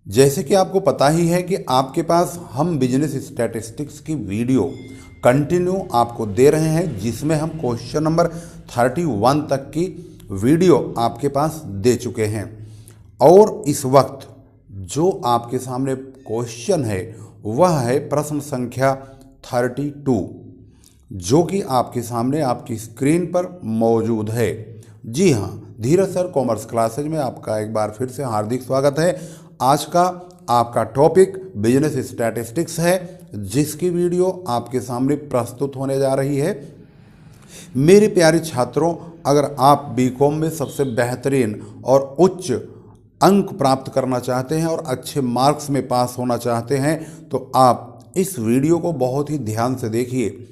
जैसे कि आपको पता ही है कि आपके पास हम बिजनेस स्टैटिस्टिक्स की वीडियो कंटिन्यू आपको दे रहे हैं, जिसमें हम क्वेश्चन नंबर 31 तक की वीडियो आपके पास दे चुके हैं। और इस वक्त जो आपके सामने क्वेश्चन है वह है प्रश्न संख्या 32, जो कि आपके सामने आपकी स्क्रीन पर मौजूद है। जी हाँ, धीरज सर कॉमर्स क्लासेज में आपका एक बार फिर से हार्दिक स्वागत है। आज का आपका टॉपिक बिजनेस स्टैटिस्टिक्स है, जिसकी वीडियो आपके सामने प्रस्तुत होने जा रही है। मेरे प्यारे छात्रों, अगर आप बीकॉम में सबसे बेहतरीन और उच्च अंक प्राप्त करना चाहते हैं और अच्छे मार्क्स में पास होना चाहते हैं, तो आप इस वीडियो को बहुत ही ध्यान से देखिए।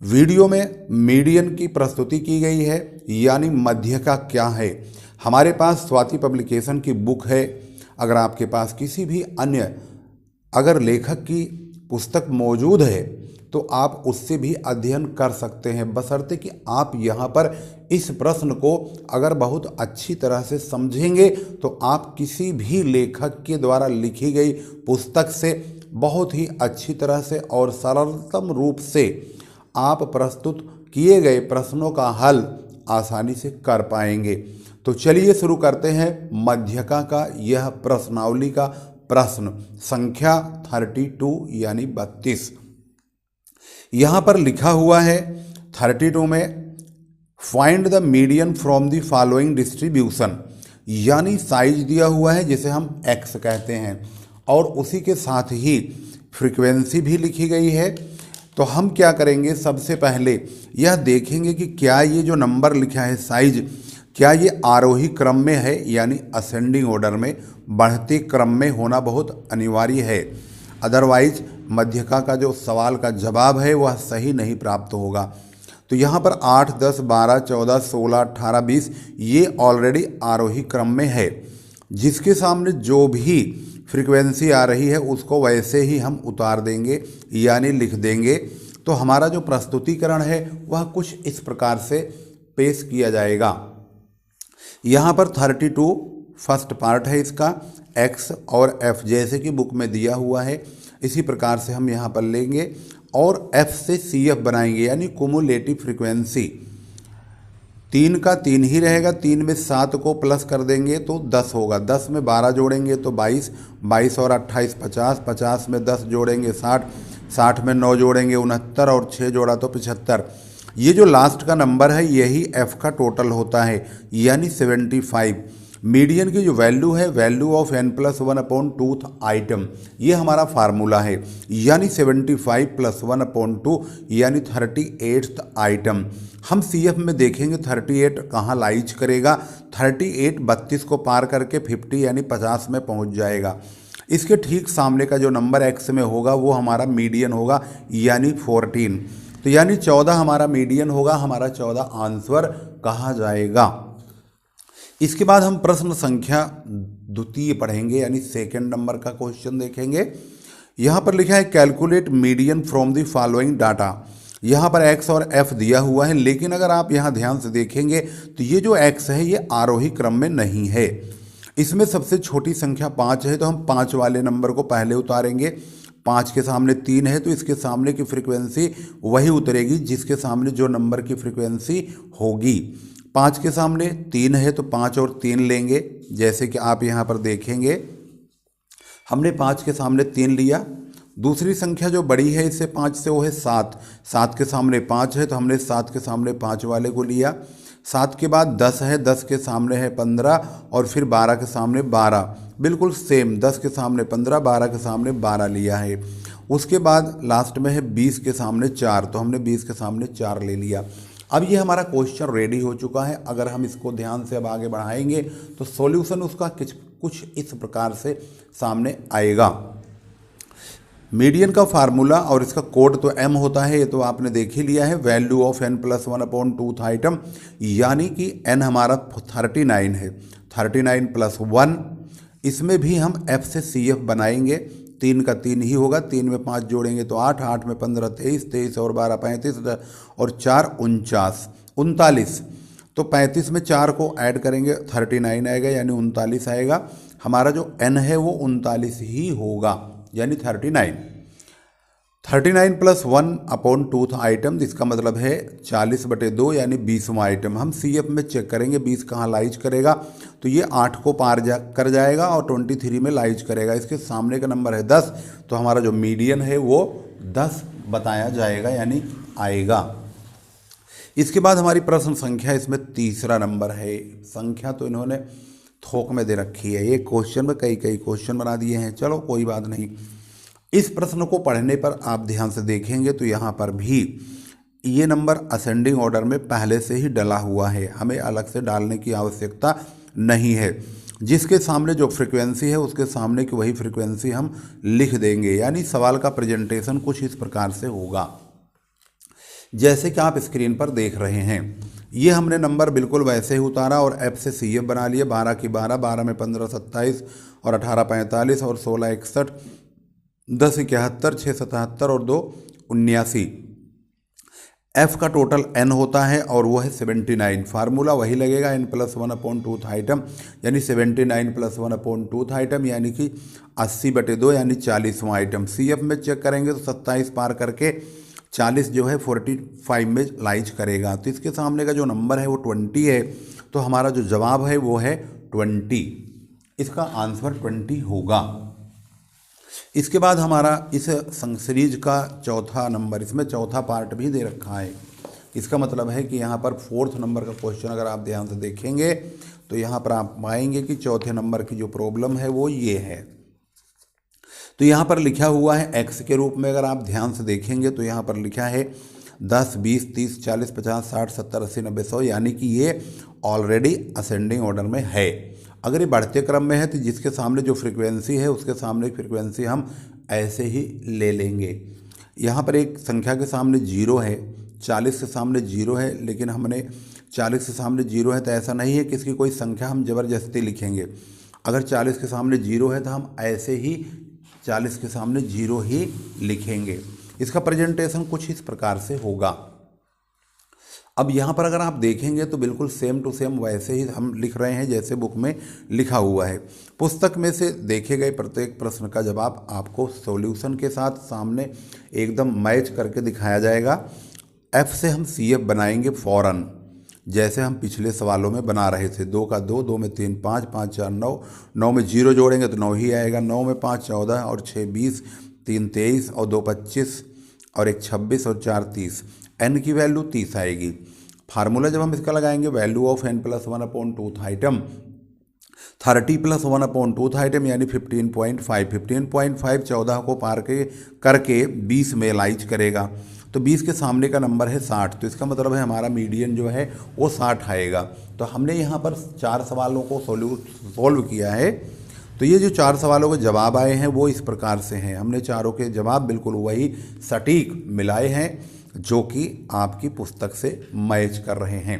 वीडियो में मीडियन की प्रस्तुति की गई है, यानी मध्यका क्या है। हमारे पास स्वाति पब्लिकेशन की बुक है। अगर आपके पास किसी भी अन्य अगर लेखक की पुस्तक मौजूद है तो आप उससे भी अध्ययन कर सकते हैं, बशर्ते कि आप यहाँ पर इस प्रश्न को अगर बहुत अच्छी तरह से समझेंगे तो आप किसी भी लेखक के द्वारा लिखी गई पुस्तक से बहुत ही अच्छी तरह से और सरलतम रूप से आप प्रस्तुत किए गए प्रश्नों का हल आसानी से कर पाएंगे। तो चलिए शुरू करते हैं मध्यका का यह प्रश्नावली का प्रश्न संख्या 32 यानी 32। यहाँ पर लिखा हुआ है 32 में find the median from the following distribution, यानी साइज दिया हुआ है जिसे हम x कहते हैं, और उसी के साथ ही फ्रीक्वेंसी भी लिखी गई है। तो हम क्या करेंगे, सबसे पहले यह देखेंगे कि क्या ये जो नंबर लिखा है साइज, क्या ये आरोही क्रम में है, यानी असेंडिंग ऑर्डर में, बढ़ते क्रम में होना बहुत अनिवार्य है। अदरवाइज मध्यका का जो सवाल का जवाब है वह सही नहीं प्राप्त होगा। तो यहाँ पर 8, 10, 12, 14, 16, 18, 20 ये ऑलरेडी आरोही क्रम में है। जिसके सामने जो भी फ्रीक्वेंसी आ रही है उसको वैसे ही हम उतार देंगे, यानी लिख देंगे। तो हमारा जो प्रस्तुतिकरण है वह कुछ इस प्रकार से पेश किया जाएगा। यहाँ पर 32 फर्स्ट पार्ट है इसका, x और f जैसे कि बुक में दिया हुआ है, इसी प्रकार से हम यहाँ पर लेंगे और f से CF बनाएंगे, यानी कुमुलेटिव फ्रीक्वेंसी। 3 का 3 ही रहेगा, 3 में 7 को प्लस कर देंगे तो 10 होगा, 10 में 12 जोड़ेंगे तो 22, 22 और 28 50, 50 में 10 जोड़ेंगे 60, 60 में 9 जोड़ेंगे 69 और 6 जोड़ा तो 75। ये जो लास्ट का नंबर है यही f का टोटल होता है, यानी 75। मीडियन की जो वैल्यू है, वैल्यू ऑफ n+1/2th आइटम, ये हमारा फार्मूला है, यानी 75 + 1/2 यानी 38th आइटम। हम CF में देखेंगे 38 कहाँ लाइज करेगा। 38 32 को पार करके 50 यानी 50 में पहुंच जाएगा। इसके ठीक सामने का जो नंबर x में होगा वो हमारा मीडियन होगा, यानी 14। तो यानी 14 हमारा मीडियन होगा, हमारा 14 आंसर कहा जाएगा। इसके बाद हम प्रश्न संख्या 2 पढ़ेंगे, यानी सेकंड नंबर का क्वेश्चन देखेंगे। यहाँ पर लिखा है calculate median from the following data. यहाँ पर x और f दिया हुआ है, लेकिन अगर आप यहाँ ध्यान से देखेंगे तो ये जो x है ये आरोही क्रम में नहीं है। इसमें सबसे छोटी संख्या 5 है, तो हम 5 वाले नंबर को पहले उतारेंगे। 5 के सामने 3 है तो इसके सामने की फ्रीक्वेंसी वही उतरेगी जिसके सामने जो नंबर की फ्रीक्वेंसी होगी। 5 के सामने 3 है तो 5 और 3 लेंगे, जैसे कि आप यहाँ पर देखेंगे हमने 5 के सामने 3 लिया। दूसरी संख्या जो बड़ी है इससे 5 से वो है 7। 7 के सामने 5 है तो हमने 7 के सामने 5 वाले को लिया। 7 के बाद 10 है, 10 के सामने है 15 और फिर 12 के सामने 12, बिल्कुल सेम 10 के सामने 15, 12 के सामने 12 लिया है। उसके बाद लास्ट में है 20 के सामने 4, तो हमने 20 के सामने 4 ले लिया। अब ये हमारा क्वेश्चन रेडी हो चुका है। अगर हम इसको ध्यान से अब आगे बढ़ाएंगे तो सॉल्यूशन उसका कुछ इस प्रकार से सामने आएगा। मीडियन का फार्मूला और इसका कोड तो m होता है, ये तो आपने देख ही लिया है, वैल्यू ऑफ n+1/2th आइटम, यानी कि n हमारा 39 है। 39 + 1, इसमें भी हम f से CF बनाएंगे। 3 का 3 ही होगा, 3 में 5 जोड़ेंगे तो 8, 8 में 15 23, 23 और 12 35 और 4 49। तो 35 में 4 को ऐड करेंगे 39 आएगा, यानी 39 आएगा। हमारा जो n है वो 39 ही होगा, यानी 39। 39 प्लस 1/2 आइटम, जिसका मतलब है 40/2, यानी 20वां आइटम। हम CF में चेक करेंगे 20 कहाँ लाइज करेगा, तो ये 8 को पार कर जाएगा और 23 में लाइज करेगा। इसके सामने का नंबर है 10, तो हमारा जो मीडियन है वो 10 बताया जाएगा, यानी आएगा। इसके बाद हमारी प्रश्न संख्या, इसमें तीसरा नंबर है। संख्या तो इन्होंने थोक में दे रखी है, ये क्वेश्चन में कई क्वेश्चन बना दिए हैं, चलो कोई बात नहीं। इस प्रश्न को पढ़ने पर आप ध्यान से देखेंगे तो यहाँ पर भी ये नंबर असेंडिंग ऑर्डर में पहले से ही डला हुआ है, हमें अलग से डालने की आवश्यकता नहीं है। जिसके सामने जो फ्रीक्वेंसी है उसके सामने की वही फ्रीक्वेंसी हम लिख देंगे, यानी सवाल का प्रेजेंटेशन कुछ इस प्रकार से होगा जैसे कि आप स्क्रीन पर देख रहे हैं। ये हमने नंबर बिल्कुल वैसे ही उतारा और F से CF बना लिए। 12 की 12, 12 में 15 27 और 18 45 और 16 61, 10 71, 6 77 और 2 79। F का टोटल n होता है और वो है 79। फार्मूला वही लगेगा n + 1/2 आइटम, यानी 79 + 1/2 आइटम, यानी कि 80/2, यानी 40वां आइटम। CF में चेक करेंगे तो 27 पार करके 40 जो है 45 में लाइज करेगा। तो इसके सामने का जो नंबर है वो 20 है, तो हमारा जो जवाब है वो है 20। इसका आंसर 20 होगा। इसके बाद हमारा इस सीरीज का चौथा नंबर, इसमें चौथा पार्ट भी दे रखा है। इसका मतलब है कि यहाँ पर 4th नंबर का क्वेश्चन अगर आप ध्यान से देखेंगे तो यहाँ पर आप पाएंगे कि चौथे नंबर की जो प्रॉब्लम है वो ये है। तो यहाँ पर लिखा हुआ है x के रूप में, अगर आप ध्यान से देखेंगे तो यहाँ पर लिखा है 10 20 30 40 50 60 70 80 90 100, यानी कि ये ऑलरेडी असेंडिंग ऑर्डर में है। अगर ये बढ़ते क्रम में है तो जिसके सामने जो फ्रीक्वेंसी है उसके सामने फ्रीक्वेंसी हम ऐसे ही ले लेंगे। यहाँ पर एक संख्या के सामने 0 है, 40 के सामने 0 है, लेकिन हमने 40 के सामने 0 है तो ऐसा नहीं है कि इसकी कोई संख्या हम ज़बरदस्ती लिखेंगे। अगर 40 के सामने 0 है तो हम ऐसे ही 40 के सामने 0 ही लिखेंगे। इसका प्रेजेंटेशन कुछ इस प्रकार से होगा। अब यहाँ पर अगर आप देखेंगे तो बिल्कुल सेम टू सेम वैसे ही हम लिख रहे हैं जैसे बुक में लिखा हुआ है। पुस्तक में से देखे गए प्रत्येक प्रश्न का जवाब आपको सॉल्यूशन के साथ सामने एकदम मैच करके दिखाया जाएगा। F से हम CF बनाएंगे फ़ौरन, जैसे हम पिछले सवालों में बना रहे थे। 2 का 2, 2 में 3 5, 5 4 9, 9 में 0 जोड़ेंगे तो 9 ही आएगा। 9 में 5 14 और 6 20, 3 23 और 2 25 और 1 26 और 4 30। n की वैल्यू 30 आएगी। फार्मूला जब हम इसका लगाएंगे, value of n + 1/2 item 30 + 1/2 item, यानी 15.5। 15.5 14 को पार करके 20 में लाइज करेगा, तो 20 के सामने का नंबर है 60, तो इसका मतलब है हमारा मीडियन जो है वो 60 आएगा। तो हमने यहाँ पर 4 सवालों को सॉल्व किया है। तो ये जो 4 सवालों के जवाब आए हैं वो इस प्रकार से हैं। हमने चारों के जवाब बिल्कुल वही सटीक मिलाए हैं जो कि आपकी पुस्तक से मैच कर रहे हैं।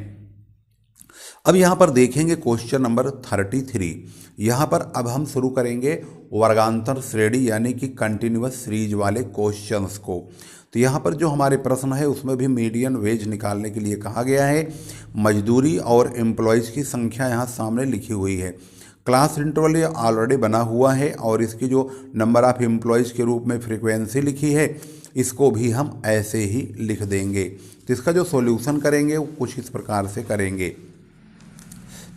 अब यहाँ पर देखेंगे क्वेश्चन नंबर 33। यहाँ पर अब हम शुरू करेंगे वर्गांतर श्रेणी यानी कि कंटिन्यूअस सीरीज वाले क्वेश्चंस को। तो यहाँ पर जो हमारे प्रश्न है उसमें भी मीडियन वेज निकालने के लिए कहा गया है। मजदूरी और एम्प्लॉयज़ की संख्या यहाँ सामने लिखी हुई है। क्लास इंटरवल ये ऑलरेडी बना हुआ है और इसकी जो नंबर ऑफ एम्प्लॉयज़ के रूप में फ्रीक्वेंसी लिखी है इसको भी हम ऐसे ही लिख देंगे। तो इसका जो सॉल्यूशन करेंगे वो कुछ इस प्रकार से करेंगे।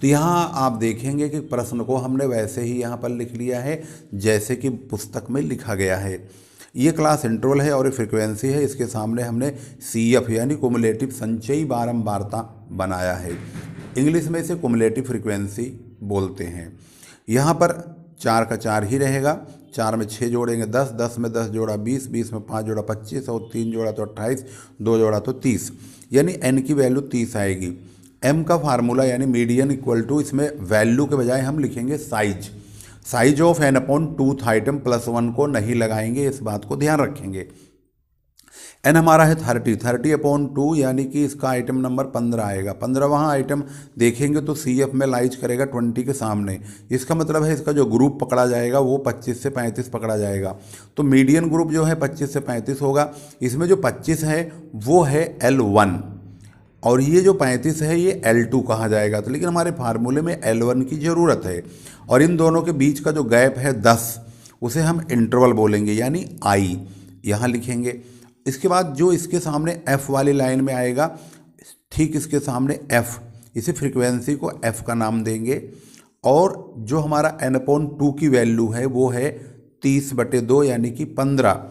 तो यहाँ आप देखेंगे कि प्रश्न को हमने वैसे ही यहाँ पर लिख लिया है जैसे कि पुस्तक में लिखा गया है। ये क्लास इंटरवल है और फ्रीक्वेंसी है, इसके सामने हमने CF यानी कुमुलेटिव संचयी बारंबारता बनाया है। इंग्लिश में इसे कुमुलेटिव फ्रीक्वेंसी बोलते हैं। यहाँ पर 4 का 4 ही रहेगा, 4 में 6 जोड़ेंगे 10, 10 में 10 जोड़ा 20, 20 में 5 जोड़ा 25 और 3 जोड़ा तो 28, 2 जोड़ा तो 30, यानी n की वैल्यू 30 आएगी। m का फार्मूला यानी मीडियन इक्वल टू, इसमें वैल्यू के बजाय हम लिखेंगे साइज ऑफ n/2 आइटम +1 को नहीं लगाएंगे, इस बात को ध्यान रखेंगे। n हमारा है 30/2 यानी कि इसका आइटम नंबर 15 आएगा। 15वां आइटम देखेंगे तो CF में लाइज करेगा 20 के सामने। इसका मतलब है इसका जो ग्रुप पकड़ा जाएगा वो 25 से 35 पकड़ा जाएगा। तो मीडियन ग्रुप जो है 25 से 35 होगा। इसमें जो 25 है वो है L1। और ये जो 35 है ये L2 कहा जाएगा। तो लेकिन हमारे फार्मूले में L1 की ज़रूरत है और इन दोनों के बीच का जो गैप है 10, उसे हम इंटरवल बोलेंगे यानी I यहाँ लिखेंगे। इसके बाद जो इसके सामने F वाली लाइन में आएगा, ठीक इसके सामने F, इसे फ्रीक्वेंसी को F का नाम देंगे। और जो हमारा n/2 की वैल्यू है वो है 30/2 यानी कि 15।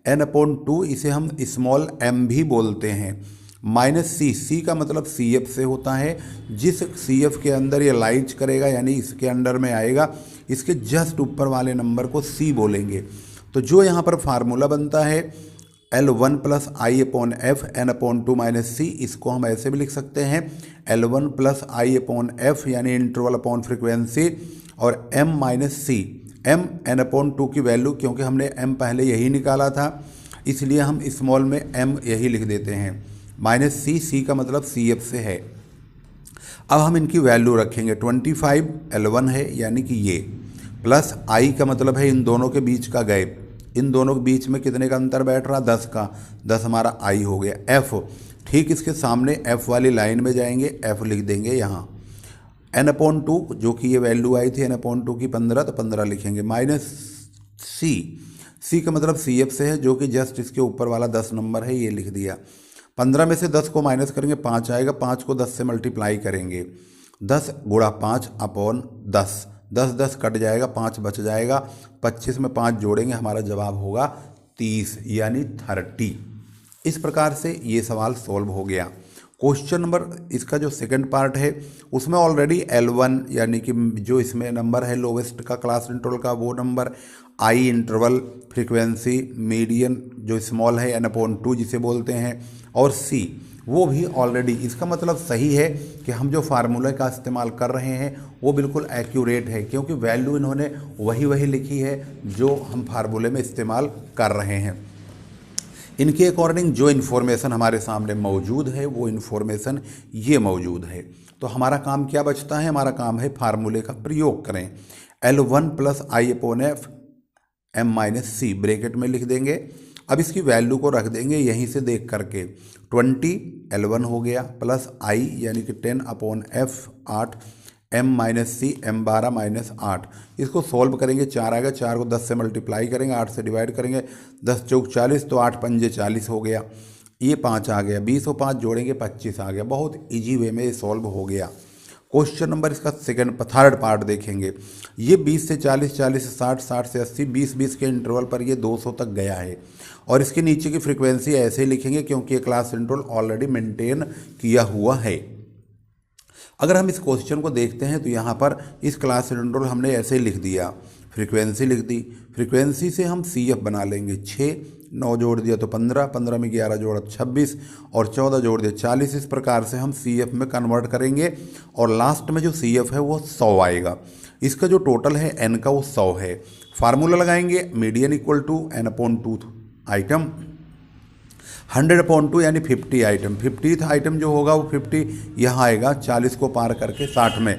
n/2 इसे हम स्मॉल m भी बोलते हैं। -c का मतलब CF से होता है। जिस CF के अंदर ये लाइट करेगा यानी इसके अंडर में आएगा, इसके जस्ट ऊपर वाले नंबर को C बोलेंगे। तो जो यहाँ पर फार्मूला बनता है L1 + I/F n/2 - c, इसको हम ऐसे भी लिख सकते हैं L1 + I/F यानी इंटरवल अपॉन फ्रीक्वेंसी और m - c। m n/2 की वैल्यू, क्योंकि हमने m पहले यही निकाला था इसलिए हम स्मॉल में m यही लिख देते हैं। -c का मतलब CF से है। अब हम इनकी वैल्यू रखेंगे। 25 L1 है यानी कि ये, प्लस I का मतलब है इन दोनों के बीच का गैप। इन दोनों के बीच में कितने का अंतर बैठ रहा? 10 का। 10 हमारा I हो गया। F, ठीक इसके सामने F वाली लाइन में जाएंगे, F लिख देंगे यहाँ। n/2 जो कि ये वैल्यू आई थी n/2 की 15, तो 15 लिखेंगे। -c का मतलब CF से है, जो कि जस्ट इसके ऊपर वाला 10 नंबर है, ये लिख दिया। 15 में से 10 को माइनस करेंगे 5 आएगा। 5 को 10 से मल्टीप्लाई करेंगे, 10 × 5/10। 10 कट जाएगा, 5 बच जाएगा। 25 में 5 जोड़ेंगे, हमारा जवाब होगा 30 यानी 30। इस प्रकार से ये सवाल सॉल्व हो गया। क्वेश्चन नंबर इसका जो सेकंड पार्ट है उसमें ऑलरेडी L1 यानी कि जो इसमें नंबर है लोवेस्ट का क्लास इंटरवल का वो number, I interval, frequency, median जो स्मॉल है n/2 जिसे बोलते हैं, और C वो भी ऑलरेडी। इसका मतलब सही है कि हम जो फार्मूला का इस्तेमाल कर रहे हैं वो बिल्कुल एक्यूरेट है, क्योंकि वैल्यू इन्होंने वही लिखी है जो हम फार्मूले में इस्तेमाल कर रहे हैं। इनके अकॉर्डिंग जो इन्फॉर्मेशन हमारे सामने मौजूद है वो इन्फॉर्मेशन ये मौजूद है। तो हमारा काम क्या बचता है? हमारा काम है फार्मूले का प्रयोग करें। L1 + I/F m - c bracket में लिख देंगे। अब इसकी वैल्यू को रख देंगे यहीं से देख करके। 20 L1 हो गया, प्लस I यानी कि 10/F 8, m - c m 12 - 8। इसको सॉल्व करेंगे, 4 आएगा। 4 को 10 से मल्टीप्लाई करेंगे, 8 से डिवाइड करेंगे, 10 चौक 40, तो 8 पंजे 40 हो गया। ये 5 आ गया, 20 और 5 जोड़ेंगे 25 आ गया। बहुत इजी वे में ये सॉल्व हो गया। क्वेश्चन नंबर इसका थर्ड पार्ट देखेंगे। ये 20 से 40, 40 से 60, 60 से 80, 20 के इंटरवल पर ये 200 तक गया है। और इसके नीचे की फ्रीक्वेंसी ऐसे ही लिखेंगे क्योंकि ये क्लास इंटरवल ऑलरेडी मेंटेन किया हुआ है। अगर हम इस क्वेश्चन को देखते हैं तो यहाँ पर इस क्लास इंटरवल हमने ऐसे ही लिख दिया, फ्रीक्वेंसी लिख दी। फ्रीक्वेंसी से हम CF बना लेंगे। 6, 9 जोड़ दिया तो 15, 15 में 11 जोड़ा 26 और 14 जोड़ दिया 40। इस प्रकार से हम CF में कन्वर्ट करेंगे और लास्ट में जो CF है वो 100 आएगा। इसका जो टोटल है n का वो 100 है। फार्मूला लगाएंगे, मीडियन = n/2 आइटम, 100/2 यानी 50 आइटम। 50th आइटम जो होगा वो 50 यहाँ आएगा, 40 को पार करके 60 में।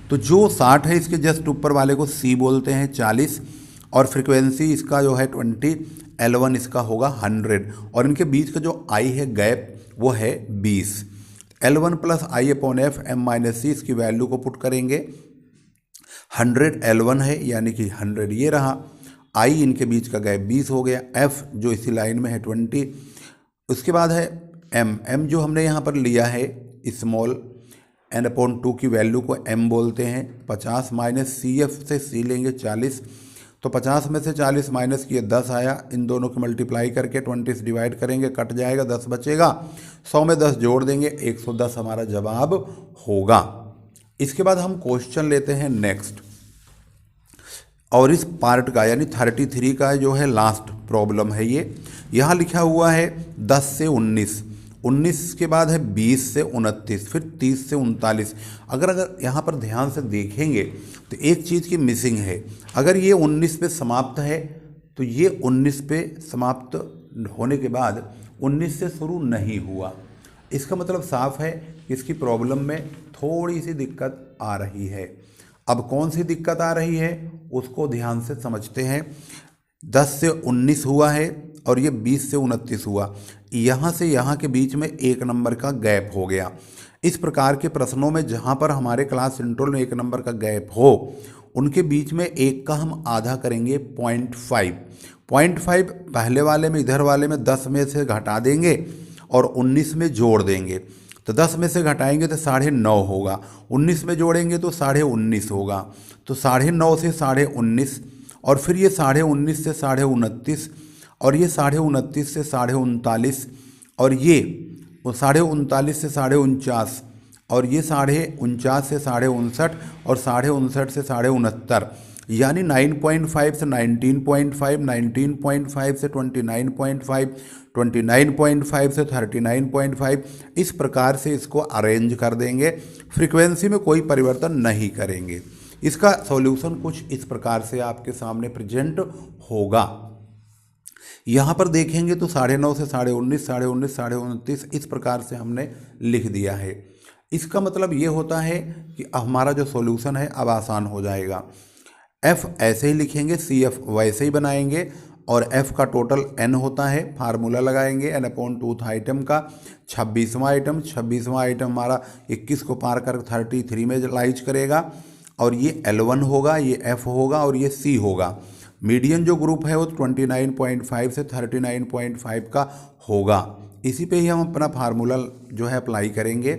तो जो 60 है इसके जस्ट ऊपर वाले को C बोलते हैं 40, और फ्रीक्वेंसी इसका जो है 20, L1 इसका होगा 100, और इनके बीच का जो I है गैप वो है 20। L1 + I/F m - c इसकी वैल्यू को पुट करेंगे। 100 L1 है यानी कि 100 ये रहा। I इनके बीच का गैप 20 हो गया। F जो इसी लाइन में है 20। उसके बाद है m जो हमने यहाँ पर लिया है स्मॉल n/2 की वैल्यू को m बोलते हैं। 50 - CF से C लेंगे 40, तो 50 में से 40 माइनस किए 10 आया। इन दोनों को मल्टीप्लाई करके 20 से डिवाइड करेंगे, कट जाएगा, 10 बचेगा। 100 में 10 जोड़ देंगे, 110 हमारा जवाब होगा। इसके बाद हम क्वेश्चन लेते हैं नेक्स्ट, और इस पार्ट का यानी 33 का जो है लास्ट प्रॉब्लम है ये। यहाँ लिखा हुआ है 10 से 19, 19 के बाद है 20 से 29, फिर 30 से 39। अगर यहाँ पर ध्यान से देखेंगे तो एक चीज़ की मिसिंग है। अगर ये 19 पे समाप्त है तो ये 19 पे समाप्त होने के बाद 19 से शुरू नहीं हुआ। इसका मतलब साफ है कि इसकी प्रॉब्लम में थोड़ी सी दिक्कत आ रही है। अब कौन सी दिक्कत आ रही है उसको ध्यान से समझते हैं। 10 से 19 हुआ है और ये 20 से 29 हुआ। यहाँ से यहाँ के बीच में 1 नंबर का गैप हो गया। इस प्रकार के प्रश्नों में जहाँ पर हमारे क्लास इंटरवल में 1 नंबर का गैप हो, उनके बीच में 1 का हम आधा करेंगे 0.5। 0.5 पहले वाले में, इधर वाले में 10 में से घटा देंगे और 19 में जोड़ देंगे। तो 10 में से घटाएंगे तो 9.5 होगा, 19 में जोड़ेंगे तो 19.5 होगा। तो 9.5 से 19.5 और फिर ये 19.5 से 29.5 और ये 29.5 से 39.5 और ये 39.5 से 49.5 और ये 49.5 से 59.5 और 59.5 से 69.5, यानी 9.5 से 19.5, 19.5 से 29.5, 29.5 से 39.5। इस प्रकार से इसको अरेंज कर देंगे, फ्रीक्वेंसी में कोई परिवर्तन नहीं करेंगे। इसका सॉल्यूशन कुछ इस प्रकार से आपके सामने प्रेजेंट होगा। यहाँ पर देखेंगे तो 9.5 से 19.5, 19.5, 29.5 इस प्रकार से हमने लिख दिया है। इसका मतलब ये होता है कि हमारा जो सॉल्यूशन है अब आसान हो जाएगा। f ऐसे ही लिखेंगे, CF वैसे ही बनाएंगे और f का टोटल n होता है, फार्मूला लगाएंगे n/2 आइटम का। 26वां आइटम हमारा 21 को पार कर 33 में लाइज करेगा और ये L1 होगा, ये f होगा और ये c होगा। मीडियन जो ग्रुप है वो 29.5 से 39.5 का होगा। इसी पे ही हम अपना फार्मूला जो है अप्लाई करेंगे।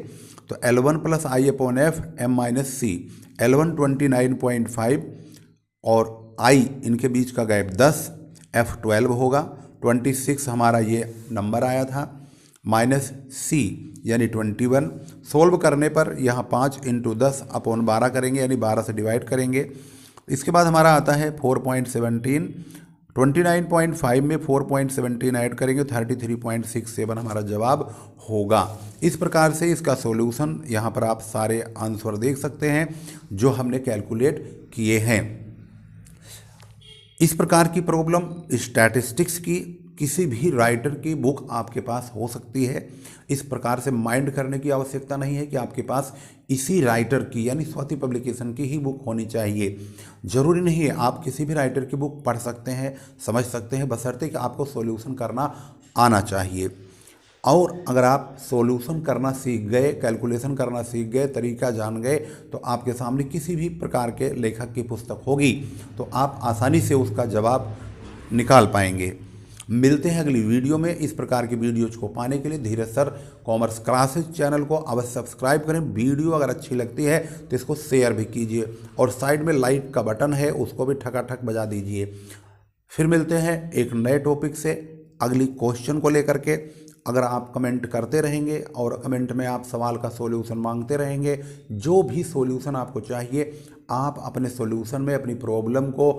तो L1 + I/F m - c, L1 29.5 और I इनके बीच का गैप 10, F 12 होगा। 26 हमारा ये नंबर आया था, माइनस C यानी 21। सोल्व करने पर यहाँ 5 × 10/12 करेंगे, यानी 12 से डिवाइड करेंगे। इसके बाद हमारा आता है 4.17। 29.5 में 4.17 ऐड करेंगे, 33.67 हमारा जवाब होगा। इस प्रकार से इसका सॉल्यूशन यहाँ पर आप सारे आंसर देख सकते हैं जो हमने कैलकुलेट किए हैं। इस प्रकार की प्रॉब्लम स्टैटिस्टिक्स की किसी भी राइटर की बुक आपके पास हो सकती है। इस प्रकार से माइंड करने की आवश्यकता नहीं है कि आपके पास इसी राइटर की यानी स्वाति पब्लिकेशन की ही बुक होनी चाहिए। ज़रूरी नहीं है, आप किसी भी राइटर की बुक पढ़ सकते हैं, समझ सकते हैं, बशर्ते कि आपको सॉल्यूशन करना आना चाहिए। और अगर आप सॉल्यूशन करना सीख गए, कैलकुलेशन करना सीख गए, तरीका जान गए, तो आपके सामने किसी भी प्रकार के लेखक की पुस्तक होगी तो आप आसानी से उसका जवाब निकाल पाएंगे। मिलते हैं अगली वीडियो में। इस प्रकार की वीडियोज को पाने के लिए धीरज सर कॉमर्स क्लासेज चैनल को अवश्य सब्सक्राइब करें। वीडियो अगर अच्छी लगती है तो इसको शेयर भी कीजिए और साइड में लाइक का बटन है उसको भी ठकाठक बजा दीजिए। फिर मिलते हैं एक नए टॉपिक से अगली क्वेश्चन को लेकर के। अगर आप कमेंट करते रहेंगे और कमेंट में आप सवाल का सॉल्यूशन मांगते रहेंगे, जो भी सॉल्यूशन आपको चाहिए आप अपने सॉल्यूशन में अपनी प्रॉब्लम को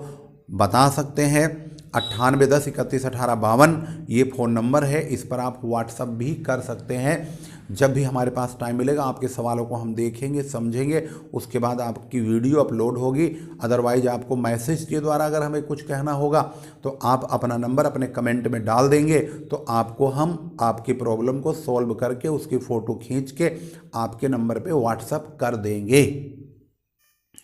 बता सकते हैं। 9810 31 18 52 ये फ़ोन नंबर है, इस पर आप व्हाट्सअप भी कर सकते हैं। जब भी हमारे पास टाइम मिलेगा आपके सवालों को हम देखेंगे, समझेंगे, उसके बाद आपकी वीडियो अपलोड होगी। अदरवाइज आपको मैसेज के द्वारा अगर हमें कुछ कहना होगा तो आप अपना नंबर अपने कमेंट में डाल देंगे तो आपको हम आपकी प्रॉब्लम को सॉल्व करके उसकी फ़ोटो खींच के आपके नंबर पे व्हाट्सअप कर देंगे।